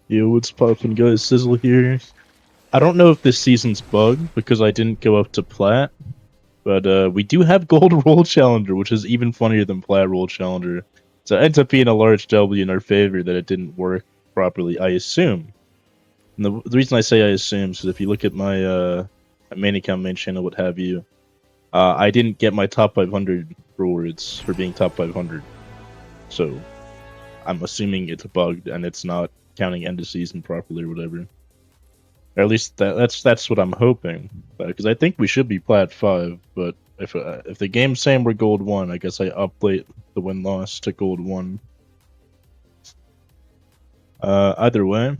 Yo, what's poppin', guys? Sizzle here. I don't know if this season's bugged because I didn't go up to Plat, but we do have Gold Roll Challenger, which is even funnier than Plat Roll Challenger. So it ends up being a large W in our favor that it didn't work properly, I assume. And the reason I say I assume is if you look at my main account, main channel, what have you, I didn't get my top 500 rewards for being top 500. So I'm assuming it's bugged and it's not counting end of season properly or whatever. Or at least that's what I'm hoping, because I think we should be plat 5. But if the game's saying we're gold 1, I guess I update the win loss to gold 1. Either way,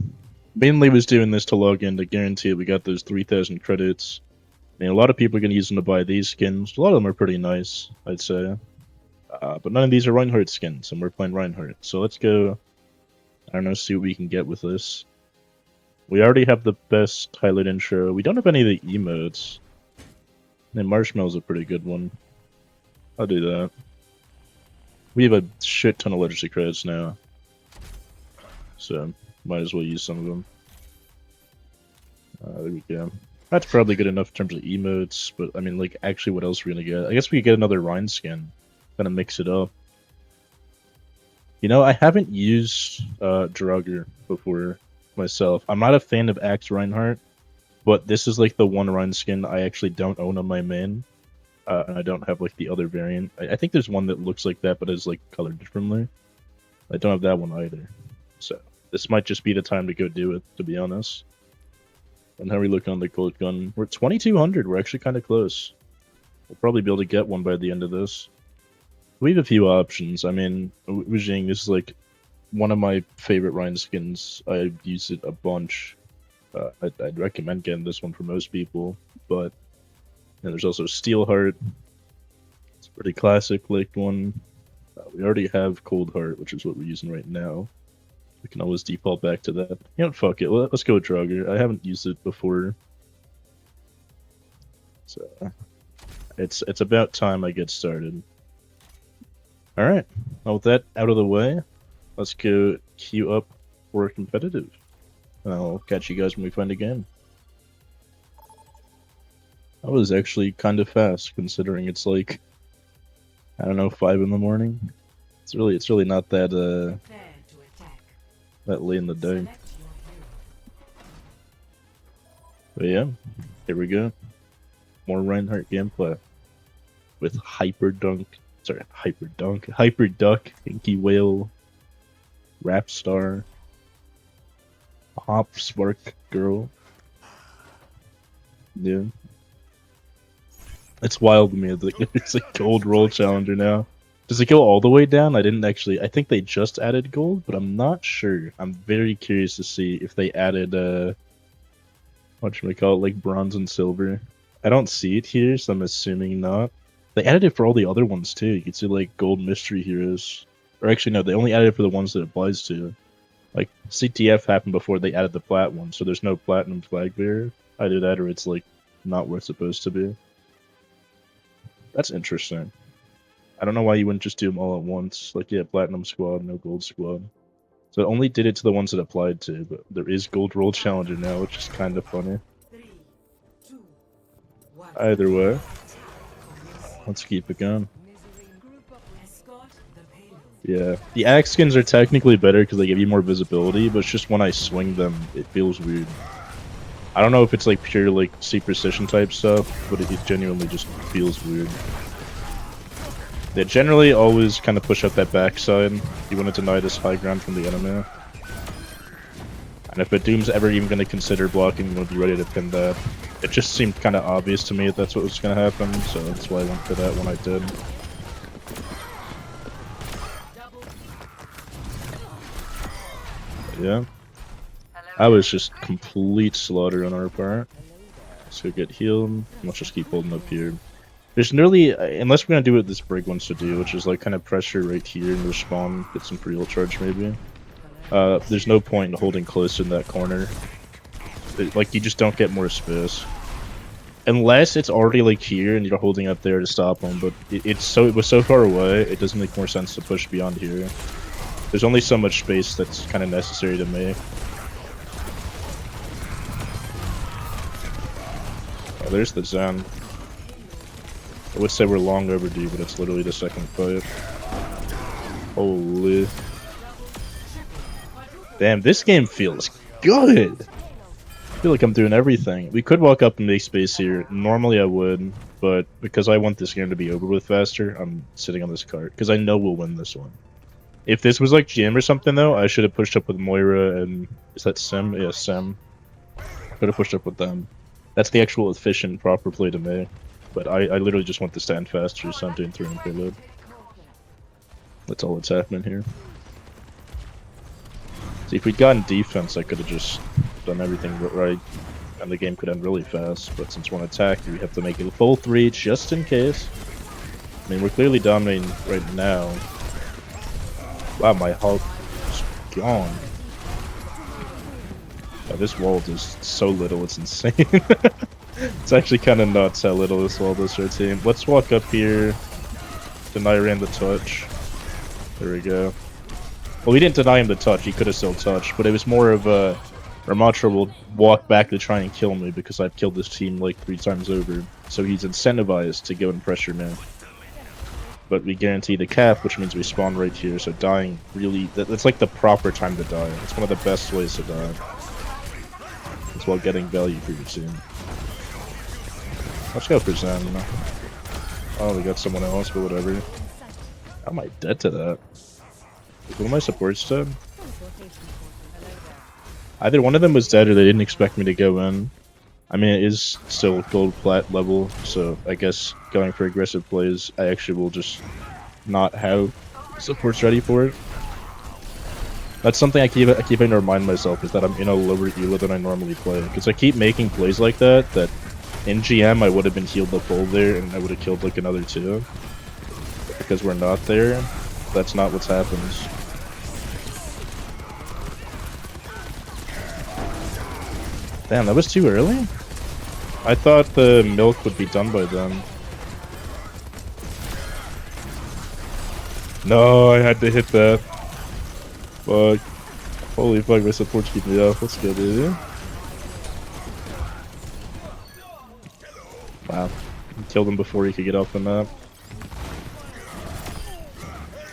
mainly was doing this to log in to guarantee we got those 3,000 credits. I mean, a lot of people are gonna use them to buy these skins. A lot of them are pretty nice, I'd say. But none of these are Reinhardt skins, and we're playing Reinhardt. So let's go. I don't know, see what we can get with this. We already have the best highlight intro. We don't have any of the emotes. And Marshmallow's a pretty good one. I'll do that. We have a shit ton of legacy credits now. So, might as well use some of them. There we go. That's probably good enough in terms of emotes, but I mean, like, actually, what else are we gonna get? I guess we could get another Rhine skin. Kinda mix it up. You know, I haven't used Draugr before myself. I'm not a fan of Axe Reinhardt, but this is like the one Rhine skin I actually don't own on my main. And I don't have like the other variant. I think there's one that looks like that but is like colored differently. I don't have that one either. So this might just be the time to go do it, to be honest. And how are we looking on the gold gun? We're at 2200. We're actually kind of close. We'll probably be able to get one by the end of this. We have a few options. I mean, Wujing is like one of my favorite Rhine skins. I've used it a bunch. I'd recommend getting this one for most people, but there's also Steelheart. It's a pretty classic like one. We already have Cold Heart, which is what we're using right now. We can always default back to that. You know, fuck it. Let's go with Draugr. I haven't used it before, so it's about time I get started. All right. Well, with that out of the way, let's go queue up for competitive. I'll catch you guys when we find a game. That was actually kind of fast, considering it's like, I don't know, 5 in the morning. It's really not that that late in the day. But yeah, here we go. More Reinhardt gameplay with Hyper Duck, Inky Whale, Rap Star, Hop Spark Girl. Yeah. It's wild to me. It's like gold roll challenger now. Does it go all the way down? I didn't actually. I think they just added gold, but I'm not sure. I'm very curious to see if they added what should we call it, like bronze and silver. I don't see it here, so I'm assuming not. They added it for all the other ones too. You can see like gold mystery heroes, or actually no, they only added it for the ones that it applies to. Like CTF happened before they added the plat one, so there's no platinum flag bearer. Either that or it's like not where it's supposed to be. That's interesting. I don't know why you wouldn't just do them all at once. Like, yeah, Platinum Squad, no Gold Squad. So it only did it to the ones it applied to, but there is Gold Roll Challenger now, which is kind of funny. Either way, let's keep it going. Yeah, the axe skins are technically better because they give you more visibility, but it's just when I swing them, it feels weird. I don't know if it's like pure like C-precision type stuff, but it genuinely just feels weird. They generally always kind of push up that backside. You want to deny this high ground from the enemy. And if Doom's ever even going to consider blocking, you want to be ready to pin that. It just seemed kind of obvious to me that that's what was going to happen, so that's why I went for that when I did. But yeah. I was just complete slaughter on our part. Let's go get healed. Let's just keep holding up here. There's nearly, unless we're gonna do what this Brig wants to do, which is like kind of pressure right here and respawn, get some pre-ult charge maybe. There's no point in holding close in that corner. Like, you just don't get more space. Unless it's already like here and you're holding up there to stop them, but it was so far away, it doesn't make more sense to push beyond here. There's only so much space that's kind of necessary to make. Oh, there's the Zen. I would say we're long overdue, but it's literally the second fight. Holy. Damn, this game feels good! I feel like I'm doing everything. We could walk up and make space here. Normally I would, but because I want this game to be over with faster, I'm sitting on this cart. Because I know we'll win this one. If this was like GM or something though, I should have pushed up with Moira and... Is that Sim? Yeah, Sim. Could have pushed up with them. That's the actual efficient, proper play to me. But I literally just want to stand faster, so I'm doing 3 and payload. That's all that's happening here. See, if we'd gotten defense, I could have just done everything right, and the game could end really fast. But since we're on attack, we have to make it a full 3 just in case. I mean, we're clearly dominating right now. Wow, my health is gone. Oh, this wall does so little, it's insane. It's actually kind of nuts how little this wall does for our team. Let's walk up here. Deny Rand the touch. There we go. Well, we didn't deny him the touch, he could have still touched, but it was more of a... Ramatra will walk back to try and kill me because I've killed this team like 3 times over. So he's incentivized to go and pressure me. But we guarantee the cap, which means we spawn right here, so dying really... That's like the proper time to die. It's one of the best ways to die. As well getting value for your team. Let's go for Zen. Oh, we got someone else, but whatever. How am I dead to that? One of my supports dead? Either one of them was dead or they didn't expect me to go in. I mean, it is still gold plat level, so I guess going for aggressive plays, I actually will just not have supports ready for it. That's something I keep having to remind myself, is that I'm in a lower elo than I normally play. Because I keep making plays like that in GM I would have been healed the full there and I would have killed like another 2. Because we're not there, that's not what's happens. Damn, that was too early? I thought the milk would be done by then. No, I had to hit that. Fuck. Holy fuck, my support's keeping me up. Let's go, dude. Wow. Killed him before he could get off the map.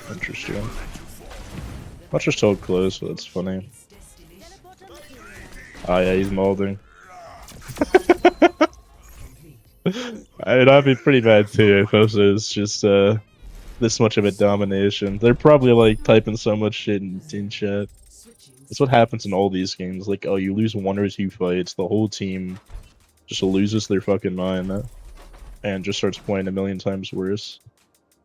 Interesting. Much just so close, but it's funny. Oh yeah, he's molding. I mean, I'd be pretty bad too if it was just this much of a domination. They're probably like typing so much shit in team chat. That's what happens in all these games. Like, oh, you lose 1 or 2 fights, the whole team just loses their fucking mind and just starts playing a million times worse.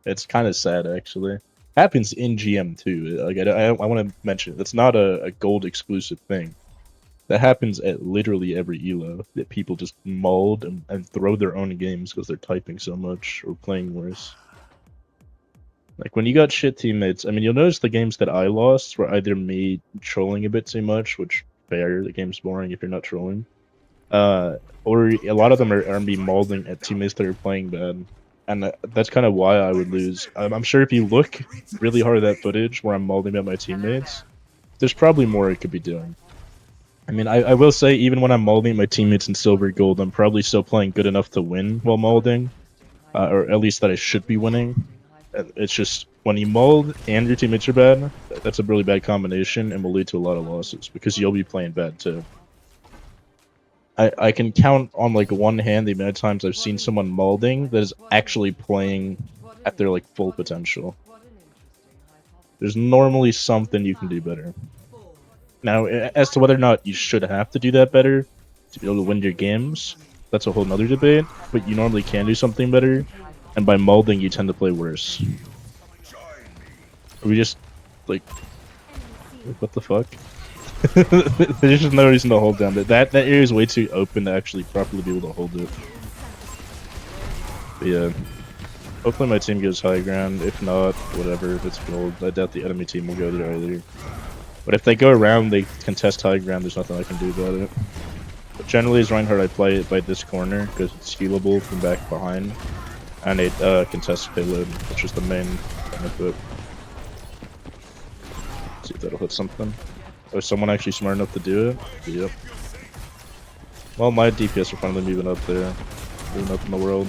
It's kind of sad, actually. Happens in GM too. Like, I want to mention it. That's not a gold exclusive thing. That happens at literally every elo. That people just mold and throw their own games because they're typing so much or playing worse. Like, when you got shit teammates, I mean, you'll notice the games that I lost were either me trolling a bit too much, which, fair, the game's boring if you're not trolling. Or a lot of them are me molding at teammates that are playing bad. And that's kind of why I would lose. I'm sure if you look really hard at that footage where I'm molding at my teammates, there's probably more I could be doing. I mean, I will say, even when I'm molding my teammates in silver gold, I'm probably still playing good enough to win while molding. Or at least that I should be winning. It's just, when you mold and your teammates are bad, that's a really bad combination and will lead to a lot of losses, because you'll be playing bad too. I can count on like one hand the amount of times I've seen someone molding that is actually playing at their like full potential. There's normally something you can do better. Now, as to whether or not you should have to do that better to be able to win your games, that's a whole nother debate, but you normally can do something better, and by molding you tend to play worse. We just, like, what the fuck? There's just no reason to hold down. That area is way too open to actually properly be able to hold it. But yeah, hopefully my team goes high ground. If not, whatever, if it's gold, I doubt the enemy team will go there either. But if they go around, they contest high ground, there's nothing I can do about it. But generally as Reinhardt, I play it by this corner, because it's healable from back behind. And it contests payload, which is the main benefit. Let's see if that'll hit something. Oh, is someone actually smart enough to do it? Yep. Well, my DPS are finally moving up there. Moving up in the world.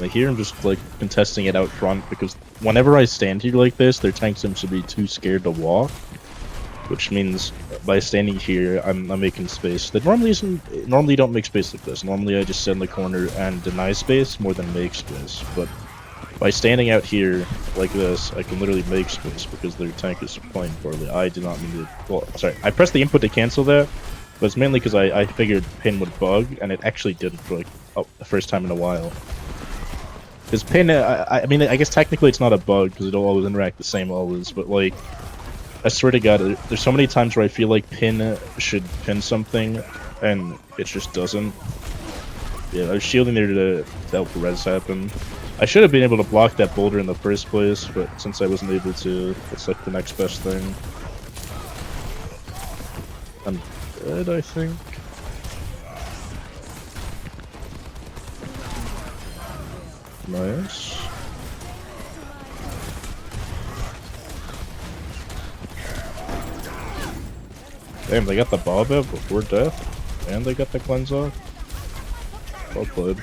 I hear him just, like, contesting it out front, because whenever I stand here like this, their tank seems to be too scared to walk. Which means, by standing here, I'm making space. That normally don't make space like this. Normally I just sit in the corner and deny space more than make space. But by standing out here like this, I can literally make space because their tank is playing poorly. I did not mean to... Well, sorry. I pressed the input to cancel that, but it's mainly because I figured pin would bug, and it actually did for, like, the first time in a while. Because pin, I mean, I guess technically it's not a bug because it'll always interact the same always, but, like, I swear to God, there's so many times where I feel like pin should pin something, and it just doesn't. Yeah, I was shielding there to help the res happen. I should have been able to block that boulder in the first place, but since I wasn't able to, it's like the next best thing. I'm dead, I think. Nice. Damn, they got the Bob out before death, and they got the cleanse off. Well played.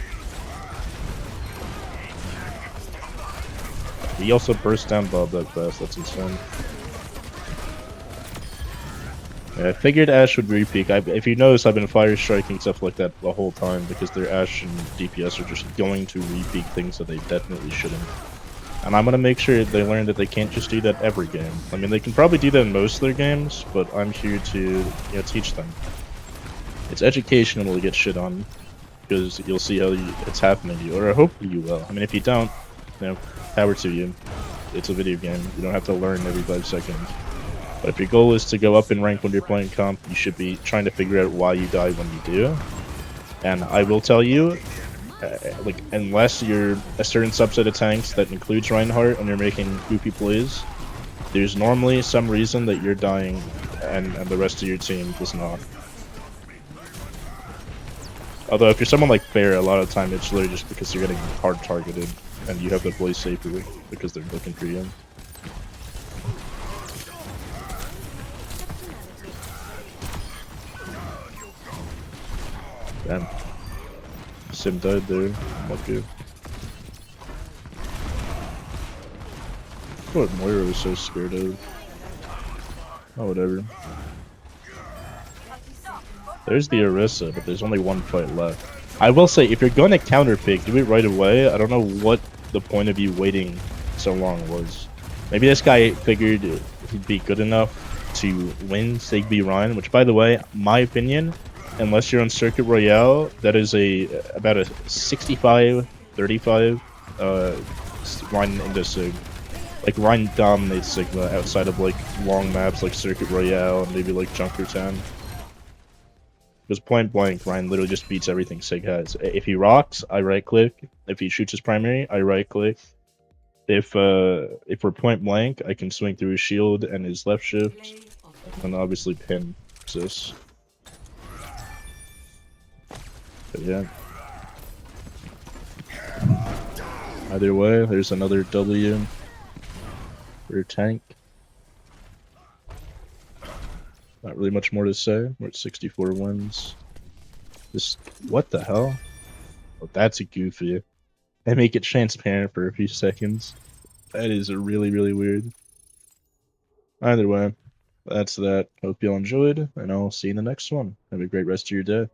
He also burst down Bob that fast, that's insane. Yeah, I figured Ashe would re-peak. If you notice, I've been fire striking stuff like that the whole time because their Ashe and DPS are just going to re-peak things that they definitely shouldn't. And I'm gonna make sure they learn that they can't just do that every game. I mean, they can probably do that in most of their games, but I'm here to, teach them. It's educational to get shit on, because you'll see how it's happening to you, or hopefully you will. I mean, if you don't, power to you. It's a video game. You don't have to learn every 5 seconds. But if your goal is to go up in rank when you're playing comp, you should be trying to figure out why you die when you do. And I will tell you, like, unless you're a certain subset of tanks that includes Reinhardt and you're making goofy plays, there's normally some reason that you're dying and the rest of your team does not. Although if you're someone like Bear, a lot of the time it's literally just because you're getting hard targeted and you have to play safer because they're looking for you. Damn. Sim died there. Lucky. What Moira was so scared of. Oh, whatever. There's the Orisa, but there's only one fight left. I will say, if you're going to counter pick, do it right away. I don't know what the point of you waiting so long was. Maybe this guy figured he'd be good enough to win Sigby Ryan, which, by the way, my opinion, unless you're on Circuit Royale, that is about a 65-35 Ryan into Sig. Like, Ryan dominates Sigma outside of, like, long maps like Circuit Royale and maybe, like, Junkertown. Because point blank, Ryan literally just beats everything Sig has. If he rocks, I right click. If he shoots his primary, I right click. If we're point blank, I can swing through his shield and his left shift, and obviously pin this. But yeah. Either way, there's another W for a tank. Not really much more to say. We're at 64 wins. Just, what the hell? Oh, that's a goofy. They make it transparent for a few seconds. That is really, really weird. Either way, that's that. Hope you all enjoyed, and I'll see you in the next one. Have a great rest of your day.